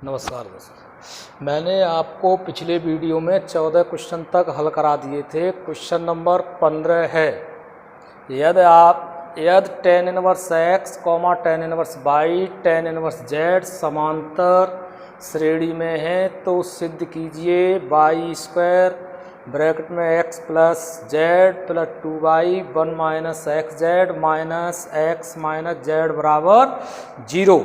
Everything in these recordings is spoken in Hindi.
नमस्कार दोस्तों, मैंने आपको पिछले वीडियो में 14 क्वेश्चन तक हल करा दिए थे। क्वेश्चन नंबर 15 है, यदि tan inverse x, tan inverse y, tan inverse z समांतर श्रेणी में है तो सिद्ध कीजिए y स्क्वायर ब्रैकेट में x plus z plus 2y 1 minus x Z minus x minus Z बराबर 0।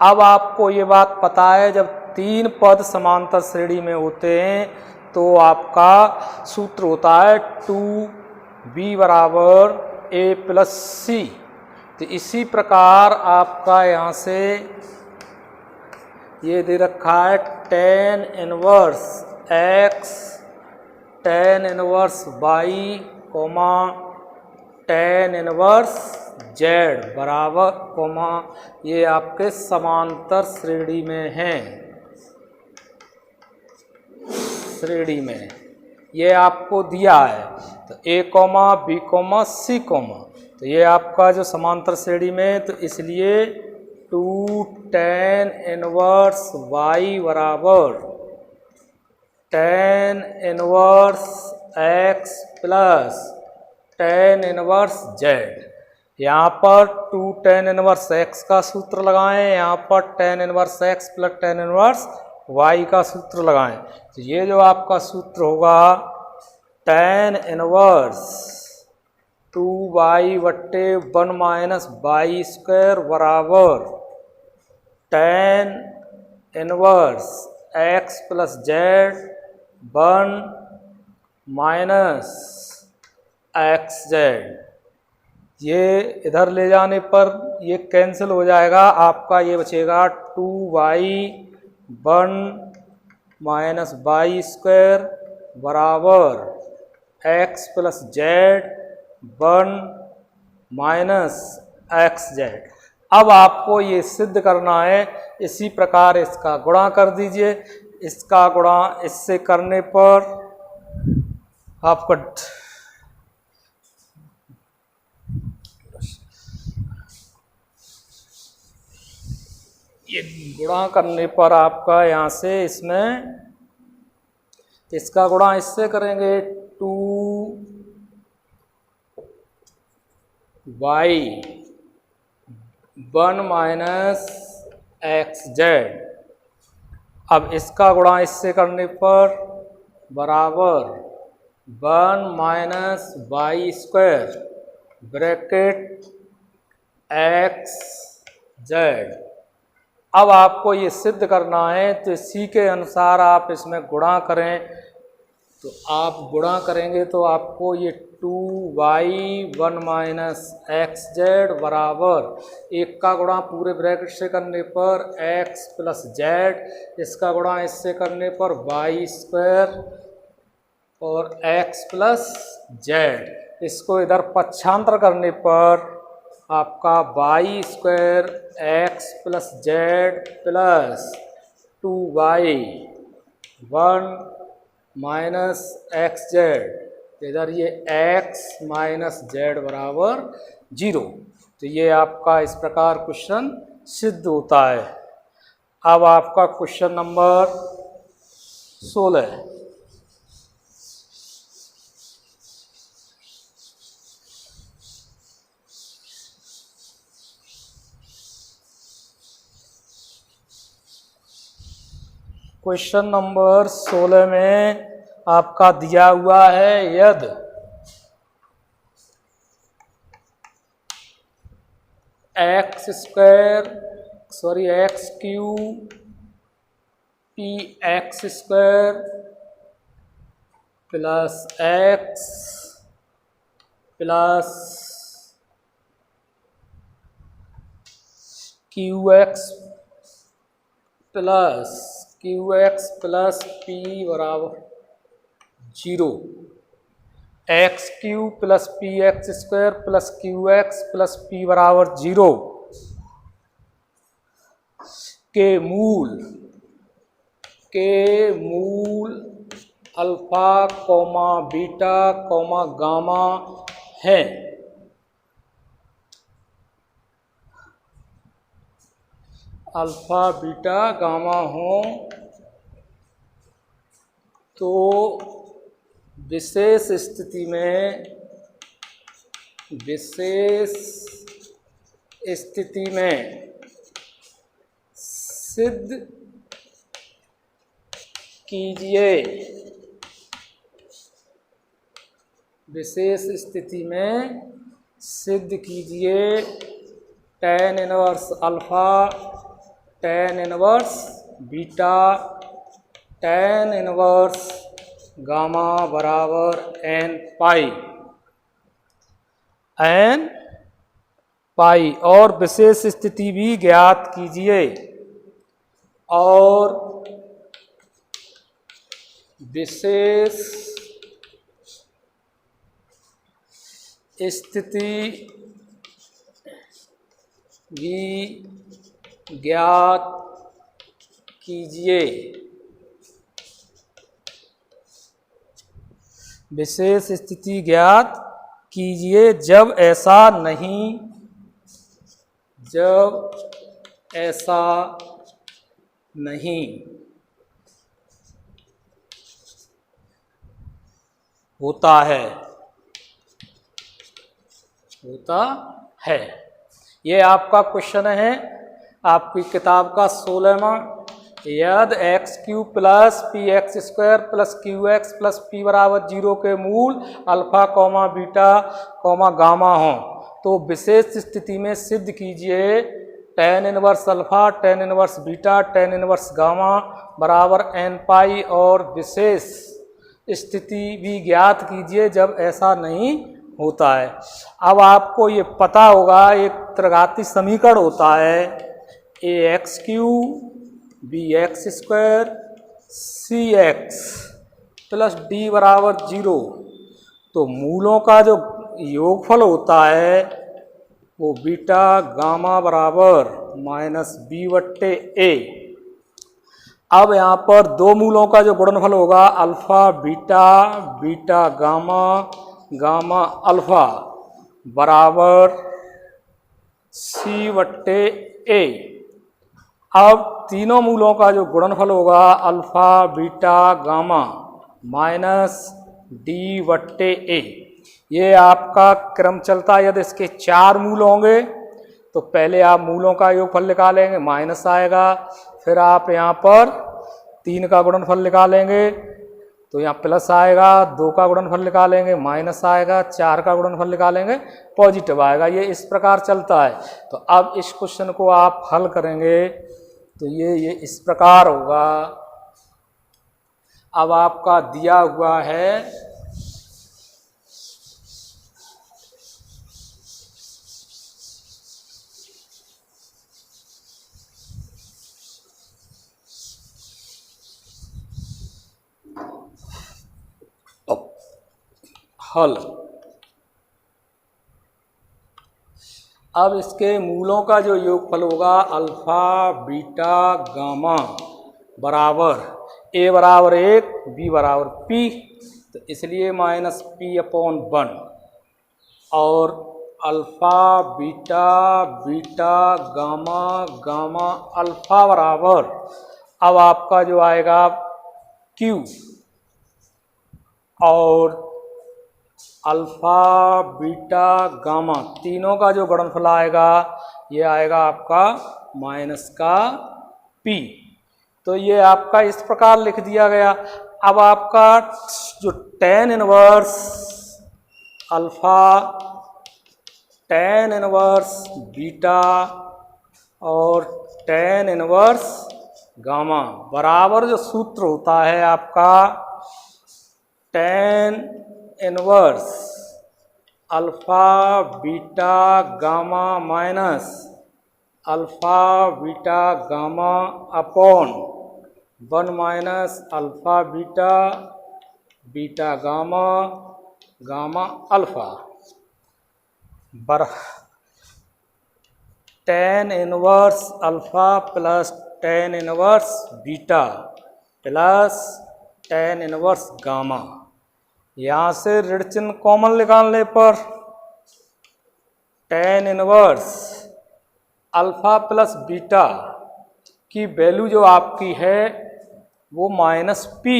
अब आपको ये बात पता है, जब तीन पद समांतर श्रेणी में होते हैं तो आपका सूत्र होता है 2b बराबर a प्लस सी। तो इसी प्रकार आपका यहाँ से ये दे रखा है tan inverse x, tan inverse y, tan inverse z बराबर ये आपके समांतर श्रेणी में हैं। श्रेणी में ये आपको दिया है तो a, b, c, तो ये आपका जो समांतर श्रेणी में, तो इसलिए 2 tan इनवर्स y बराबर tan inverse x plus tan inverse z। यहाँ पर 2 tan इनवर्स x का सूत्र लगाएं, यहाँ पर tan inverse x plus tan inverse y का सूत्र लगाएं। तो ये जो आपका सूत्र होगा tan इनवर्स 2y बट्टे 1 माइनस y स्क्वायर बराबर tan inverse x plus z 1 minus x Z. ये इधर ले जाने पर ये कैंसिल हो जाएगा, आपका ये बचेगा 2y 1 माइनस y स्क्वायर बराबर x plus Z 1 minus x z. अब आपको ये सिद्ध करना है, इसी प्रकार इसका गुणा कर दीजिए। इसका गुणा इससे करने पर आपका ये गुणा करने पर आपका यहाँ से इसमें इसका गुणा इससे करेंगे 2y 1 माइनस एक्स जेड। अब इसका गुणा इससे करने पर बराबर 1 minus y square bracket x z. अब आपको ये सिद्ध करना है, तो इसी के अनुसार आप इसमें गुणा करें। तो आप गुणा करेंगे तो आपको ये 2y 1 माइनस एक्स जेड बराबर एक का गुणा पूरे ब्रैकेट से करने पर x प्लस जेड, इसका गुणा इससे करने पर वाई स्क्वायर और x प्लस जेड। इसको इधर पक्षांतर करने पर आपका y square x plus z plus 2y 1 minus x z, इधर ये x माइनस जेड बराबर 0। तो ये आपका इस प्रकार क्वेश्चन सिद्ध होता है। अब आपका क्वेश्चन नंबर 16 क्वेश्चन नंबर 16 में आपका दिया हुआ है, यदि x Q P x square plus x plus Q x plus P बराबर 0। X Q plus P x square plus Q x plus P बराबर 0 के मूल alpha comma beta comma gamma हैं। अल्फा बीटा गामा हो तो विशेष स्थिति में सिद्ध कीजिए, विशेष स्थिति में सिद्ध कीजिए tan inverse alpha tan inverse beta tan inverse gamma बराबर n पाई और विशेष स्थिति भी ज्ञात कीजिए और विशेष स्थिति भी ज्ञात कीजिए, विशेष स्थिति ज्ञात कीजिए जब ऐसा नहीं होता है। ये आपका क्वेश्चन है आपकी किताब का 16वां। यदि x cube plus P x square plus Q x plus P बराबर 0 के मूल alpha comma beta comma gamma हो तो विशेष स्थिति में सिद्ध कीजिए tan inverse alpha tan inverse beta tan inverse gamma बराबर n पाई और विशेष स्थिति भी ज्ञात कीजिए जब ऐसा नहीं होता है। अब आपको ये पता होगा एक त्रिघाती समीकरण होता है a x cube b x square c x plus d बराबर 0। तो मूलों का जो योगफल होता है वो बीटा गामा बराबर माइनस बी बट्टे ए। अब यहाँ पर दो मूलों का जो गुणनफल होगा alpha beta beta gamma gamma alpha बराबर सी बट्टे ए। अब तीनों मूलों का जो गुणनफल होगा alpha beta gamma minus D बट्टे ए। ये आपका क्रम चलता है। यदि इसके 4 मूल होंगे तो पहले आप मूलों का योगफल निकालेंगे माइनस आएगा, फिर आप यहाँ पर 3 का गुणनफल निकालेंगे तो यहाँ प्लस आएगा, 2 का गुणनफल निकालेंगे माइनस आएगा, 4 का गुणनफल निकालेंगे पॉजिटिव आएगा। ये इस प्रकार चलता है। तो अब इस क्वेश्चन को आप हल करेंगे तो ये इस प्रकार होगा। अब आपका दिया हुआ है हल। अब इसके मूलों का जो योगफल होगा अल्फा बीटा गामा बराबर ए बराबर 1 बी बराबर पी, तो इसलिए माइनस पी अपॉन 1 और alpha beta beta gamma gamma alpha बराबर अब आपका जो आएगा क्यू और अल्फा बीटा गामा तीनों का जो गुणनफल आएगा ये आएगा आपका माइनस का पी। तो ये आपका इस प्रकार लिख दिया गया। अब आपका जो tan inverse alpha tan inverse beta और tan इनवर्स गामा बराबर जो सूत्र होता है आपका tan inverse alpha beta gamma minus alpha beta gamma upon 1 minus alpha beta beta gamma gamma alpha tan inverse alpha plus tan inverse beta plus tan inverse gamma. यहाँ से ऋण चिन्ह कॉमन निकालने पर tan inverse alpha plus beta की वैल्यू जो आपकी है वो माइनस पी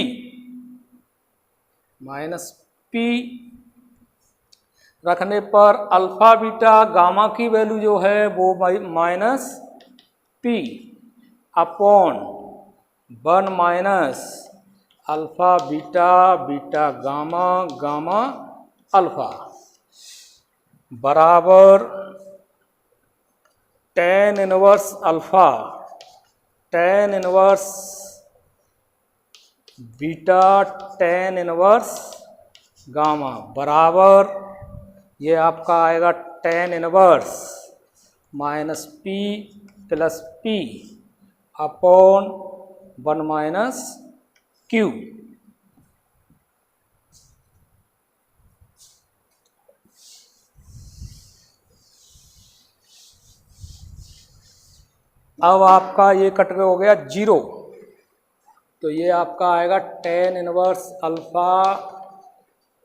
रखने पर अल्फा बीटा गामा की वैल्यू जो है वो minus P upon 1 minus alpha beta beta gamma gamma alpha बराबर tan inverse alpha tan inverse beta tan inverse gamma बराबर ये आपका आएगा tan inverse minus P plus P upon 1 minus Q. अब आपका ये कट हो गया 0, तो ये आपका आएगा tan inverse alpha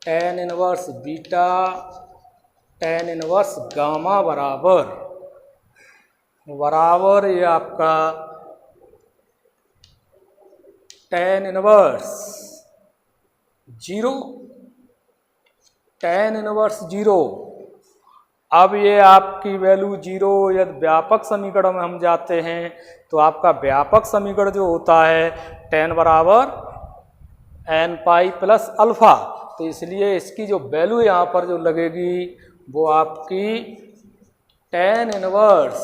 tan inverse beta tan inverse gamma बराबर ये आपका tan इनवर्स 0 tan इनवर्स 0। अब ये आपकी वैल्यू 0 यदि व्यापक समीकरण में हम जाते हैं तो आपका व्यापक समीकरण जो होता है tan बराबर n पाई प्लस अल्फा, तो इसलिए इसकी जो वैल्यू यहाँ पर जो लगेगी वो आपकी tan इनवर्स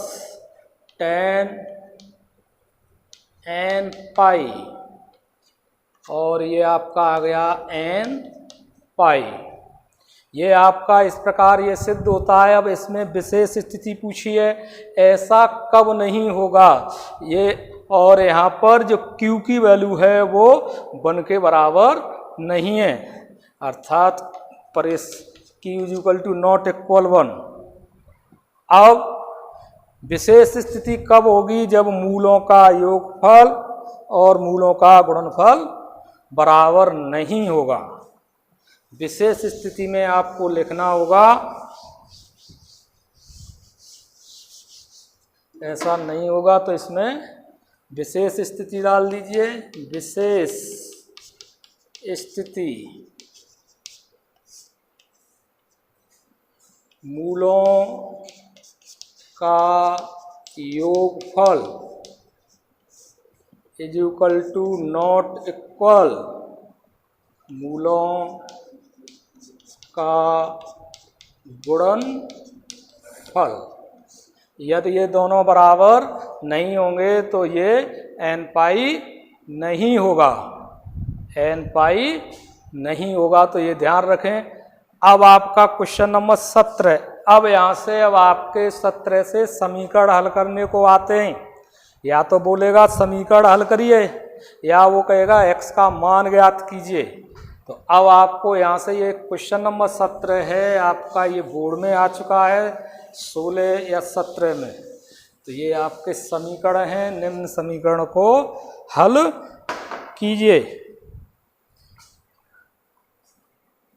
tan n पाई और ये आपका आ गया n पाई। ये आपका इस प्रकार ये सिद्ध होता है। अब इसमें विशेष स्थिति पूछी है, ऐसा कब नहीं होगा ये, और यहाँ पर जो Q की वैल्यू है वो 1 के बराबर नहीं है, अर्थात पर इस Q = 1। अब विशेष स्थिति कब होगी? जब मूलों का योगफल और मूलों का गुणनफल बराबर नहीं होगा। विशेष स्थिति में आपको लिखना होगा, ऐसा नहीं होगा तो इसमें विशेष स्थिति डाल दीजिए। विशेष स्थिति मूलों का योगफल == मूलों का गुणनफल। यदि ये दोनों बराबर नहीं होंगे तो ये n पाई नहीं होगा, n पाई नहीं होगा, तो ये ध्यान रखें। अब आपका क्वेश्चन नंबर 17। अब यहाँ से अब आपके 17 से समीकरण हल करने को आते हैं। या तो बोलेगा समीकरण हल करिए या वो कहेगा x का मान ज्ञात कीजिए। तो अब आपको यहाँ से ये क्वेश्चन नंबर 17 है आपका, ये बोर्ड में आ चुका है 16 या 17 में। तो ये आपके समीकरण हैं, निम्न समीकरण को हल कीजिए।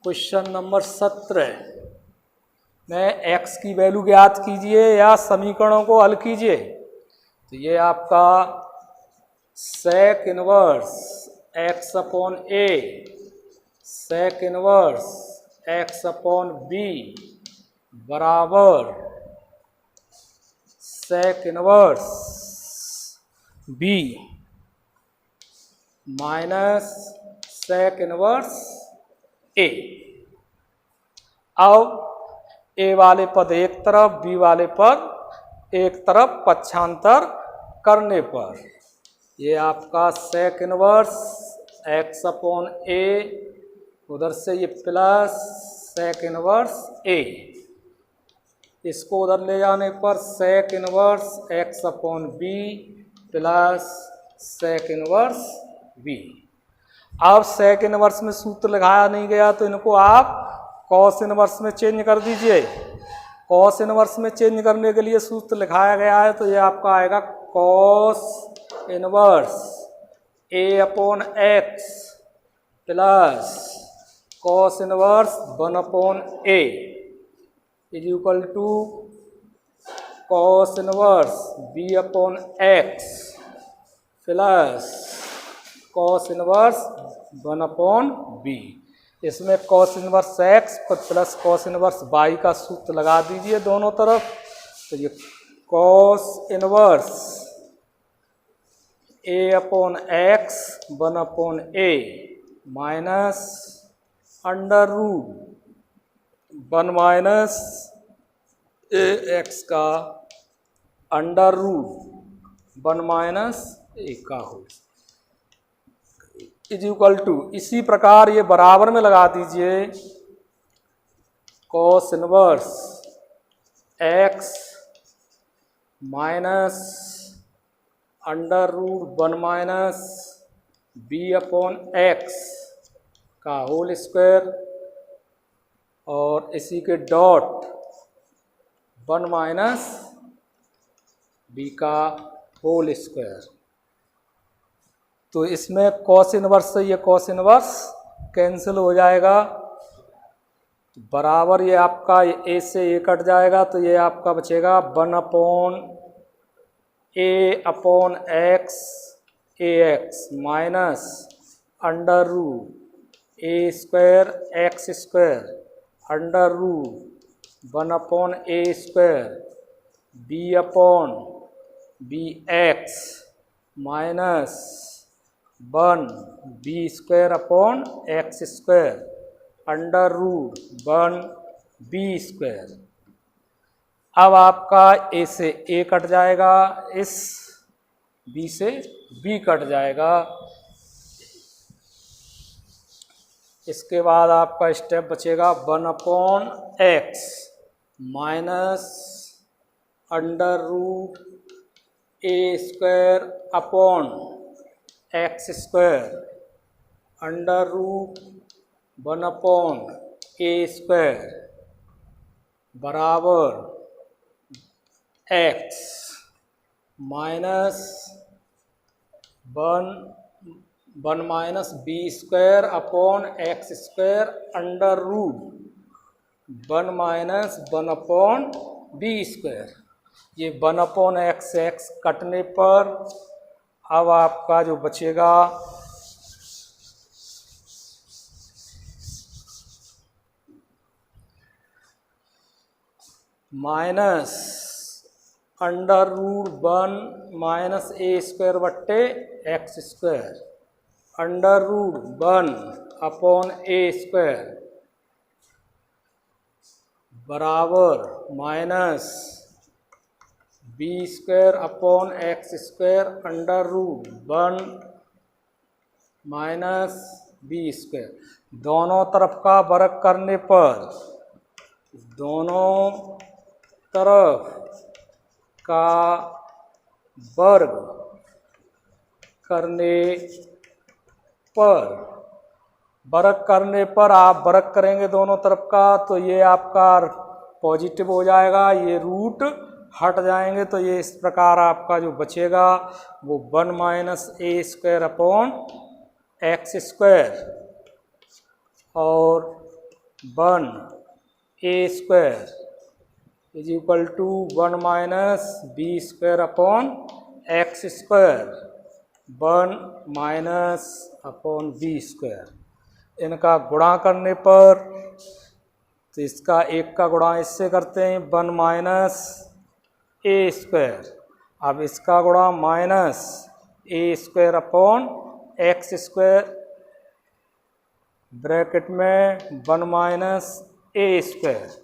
क्वेश्चन नंबर 17 में x की वैल्यू ज्ञात कीजिए या समीकरणों को हल कीजिए। तो ये आपका sec inverse x/a sec inverse x/b बराबर sec inverse b minus sec inverse a। अब a वाले पद एक तरफ, b वाले पद एक तरफ पक्षांतर करने पर ये आपका sec इनवर्स x/a, उधर से ये प्लस sec इनवर्स a, इसको उधर ले जाने पर sec inverse x/b plus sec inverse b। अब sec इनवर्स में सूत्र लगाया नहीं गया तो इनको आप cos इनवर्स में चेंज कर दीजिए। cos इनवर्स में चेंज करने के लिए सूत्र लिखाया गया है, तो ये आपका आएगा cos inverse a/x plus cos inverse 1/a = cos inverse b/x plus cos inverse 1/b। इसमें cos inverse x plus cos inverse y का सूत्र लगा दीजिए दोनों तरफ। तो ये cos inverse a/x 1/a minus under root 1 minus ax का अंडर रूट 1 माइनस a का होल इज इक्वल टू, इसी प्रकार ये बराबर में लगा दीजिए cos inverse x minus under root 1 minus b/x का होल स्क्वायर और इसी के डॉट 1 माइनस b का होल स्क्वायर। तो इसमें कॉस इनवर्स से ये कॉस इनवर्स कैंसिल हो जाएगा, बराबर ये आपका a से a कट जाएगा, तो ये आपका बचेगा 1/a/x ax minus under root a²x² under root 1/a² b/bx minus 1b²/x² under root 1b²। अब आपका a से a कट जाएगा, इस b से b कट जाएगा। इसके बाद आपका स्टेप बचेगा 1/x minus under root a²/x² under root 1/a² बराबर x minus 1 minus b²/x² under root 1 minus 1/b²। ये 1/x कटने पर अब आपका जो बचेगा minus under root 1 minus a²/x² under root 1/a² बराबर minus b²/x² under root 1 minus b²। दोनों तरफ का वर्ग करने पर, दोनों तरफ का वर्ग करने पर आप वर्ग करेंगे दोनों तरफ का, तो ये आपका पॉजिटिव हो जाएगा, ये रूट हट जाएंगे। तो ये इस प्रकार आपका जो बचेगा वो 1 माइनस a²/x² और 1a² is equal to 1 minus b²/x² 1 minus b²। इनका गुणा करने पर, तो इसका एक का गुणा इससे करते हैं 1 माइनस a²। अब इसका गुणा माइनस a²/x² ब्रैकेट में 1 माइनस a²।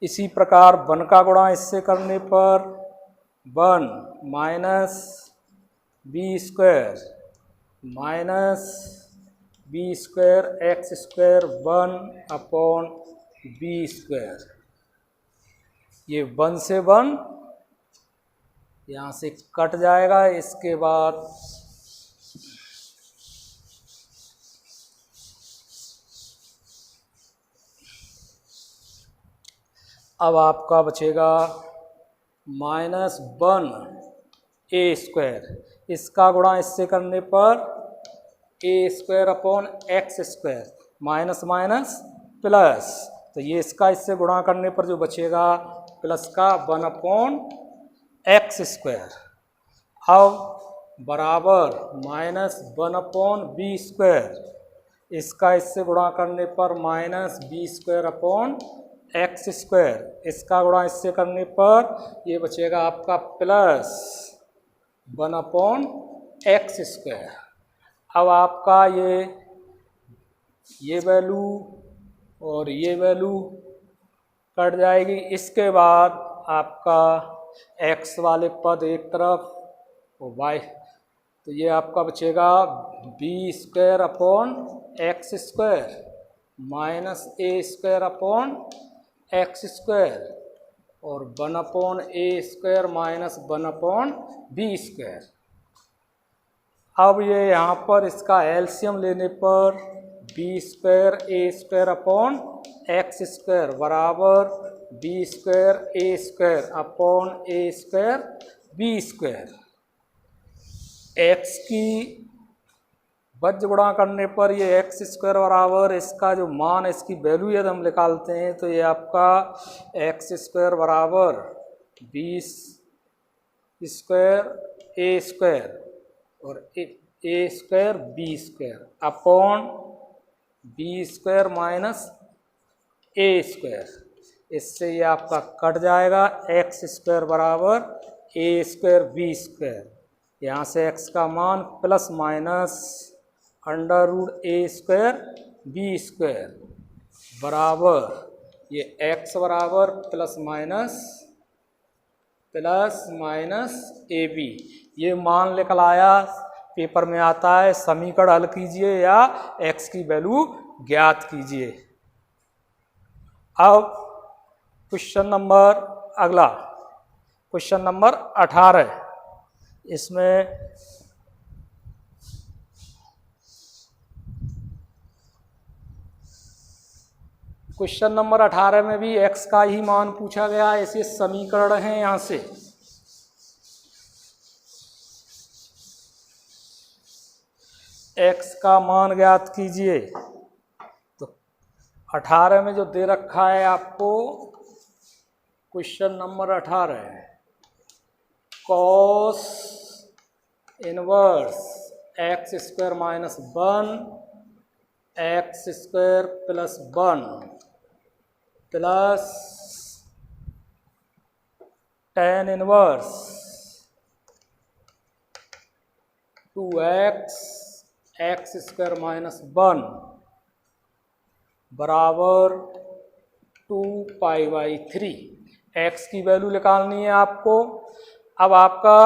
इसी प्रकार 1 का गुणा इससे करने पर 1 minus b² minus b²x² 1/b²। ये 1 से 1 यहाँ से कट जाएगा। इसके बाद अब आपका बचेगा माइनस 1a²। इसका गुणा इससे करने पर a²/x² माइनस माइनस प्लस, तो ये इसका इससे गुणा करने पर जो बचेगा प्लस का 1/x²। अब बराबर -1/b², इसका इससे गुणा करने पर -b²/x², इसका गुणा इससे करने पर ये बचेगा आपका +1/x²। अब आपका ये वैल्यू और ये वैल्यू कट जाएगी। इसके बाद आपका x वाले पद एक तरफ और y, तो ये आपका बचेगा b²/x² -a²/x² और 1/a² -1/b²। अब ये यहाँ पर इसका एलसीएम लेने पर b²a²/x² बराबर b²a²/a²b²। x की वज्र गुणा करने पर ये x² बराबर इसका जो मान है, इसकी वैल्यू यदि हम निकालते हैं तो ये आपका x² बराबर b² और a²b² अपॉन b² -a²। इससे ये आपका कट जाएगा। x² बराबर a²b²। यहाँ से x का मान प्लस माइनस √a²b² बराबर ये x बराबर प्लस माइनस ab। ये मान निकल आया। पेपर में आता है समीकरण हल कीजिए या x की वैल्यू ज्ञात कीजिए। अब क्वेश्चन नंबर अगला, क्वेश्चन नंबर 18। इसमें क्वेश्चन नंबर 18 में भी x का ही मान पूछा गया है। ऐसे समीकरण हैं, यहाँ से x का मान ज्ञात कीजिए। तो 18 में जो दे रखा है आपको, क्वेश्चन नंबर 18 है cos inverse x² - 1 x² + 1 plus tan inverse 2x x² - 1 बराबर 2π/3। x की वैल्यू निकालनी है आपको। अब आपका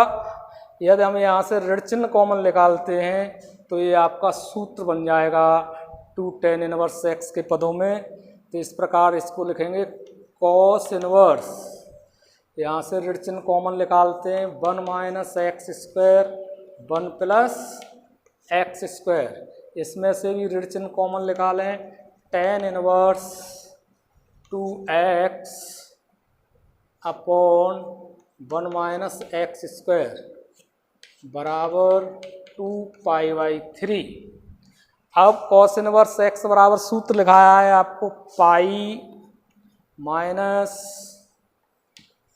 यदि हम यहाँ से ऋण चिन्ह कॉमन निकालते हैं तो ये आपका सूत्र बन जाएगा 2 tan इनवर्स x के पदों में। तो इस प्रकार इसको लिखेंगे cos इनवर्स, यहाँ से ऋण चिन्ह कॉमन निकालते हैं 1 - x², 1 + x²। इसमें से भी ऋण चिन्ह कॉमन निकालें, tan inverse 2x upon 1 - x² बराबर 2π/3। अब cos इनवर्स x बराबर सूत्र लिखाया है आपको pi minus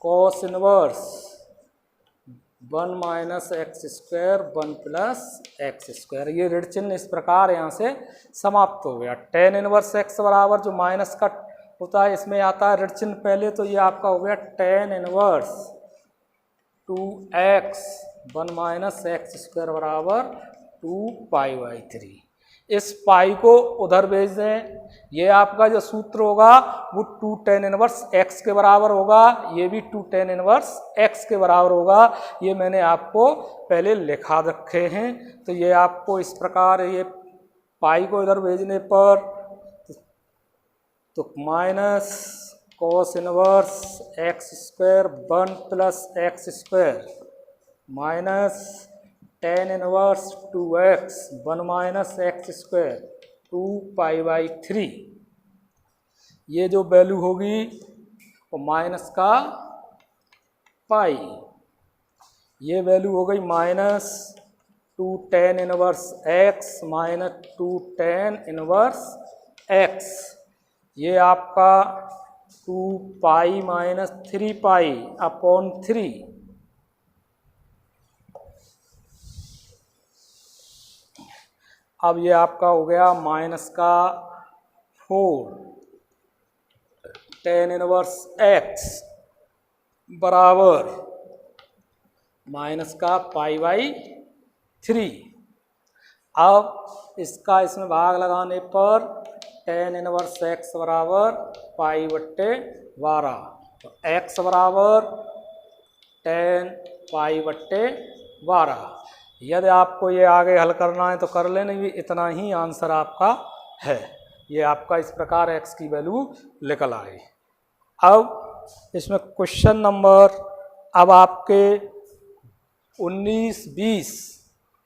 cos inverse 1 - x², 1 + x²। ये ऋण चिन्ह इस प्रकार यहाँ से समाप्त हो गया। tan इनवर्स x बराबर जो माइनस का होता है इसमें आता है ऋण चिन्ह पहले, तो ये आपका हो गया tan इनवर्स 2x 1 - x² बराबर 2π/3। इस पाई को उधर भेज दें। ये आपका जो सूत्र होगा वो 2 tan इनवर्स x के बराबर होगा, ये भी 2 tan इनवर्स x के बराबर होगा। ये मैंने आपको पहले लिखा रखे हैं। तो ये आपको इस प्रकार, ये पाई को इधर भेजने पर तो minus cos inverse x² 1 + x² minus tan inverse 2x 1 - x² 2π/3। ये जो वैल्यू होगी वो माइनस का पाई, ये वैल्यू हो गई -2 tan inverse x - 2 tan inverse x। ये आपका 2π - 3π/3 अब ये आपका हो गया माइनस का 4 tan इनवर्स x बराबर माइनस का π/3। अब इसका इसमें भाग लगाने पर tan इनवर्स x बराबर π/12, तो x बराबर tan π/12। यदि आपको ये आगे हल करना है तो कर लेना, भी इतना ही आंसर आपका है। ये आपका इस प्रकार x की वैल्यू निकल आई। अब इसमें क्वेश्चन नंबर, अब आपके 19-20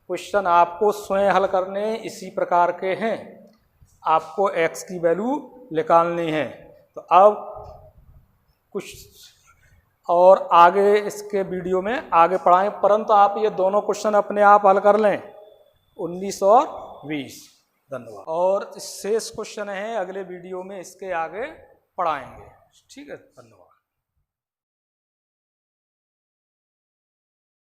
क्वेश्चन आपको स्वयं हल करने इसी प्रकार के हैं। आपको x की वैल्यू निकालनी है। तो अब कुछ और आगे इसके वीडियो में आगे पढ़ाएं, परंतु आप ये दोनों क्वेश्चन अपने आप हल कर लें, 19 और 20। धन्यवाद। और शेष क्वेश्चन है अगले वीडियो में इसके आगे पढ़ाएंगे। ठीक है, धन्यवाद।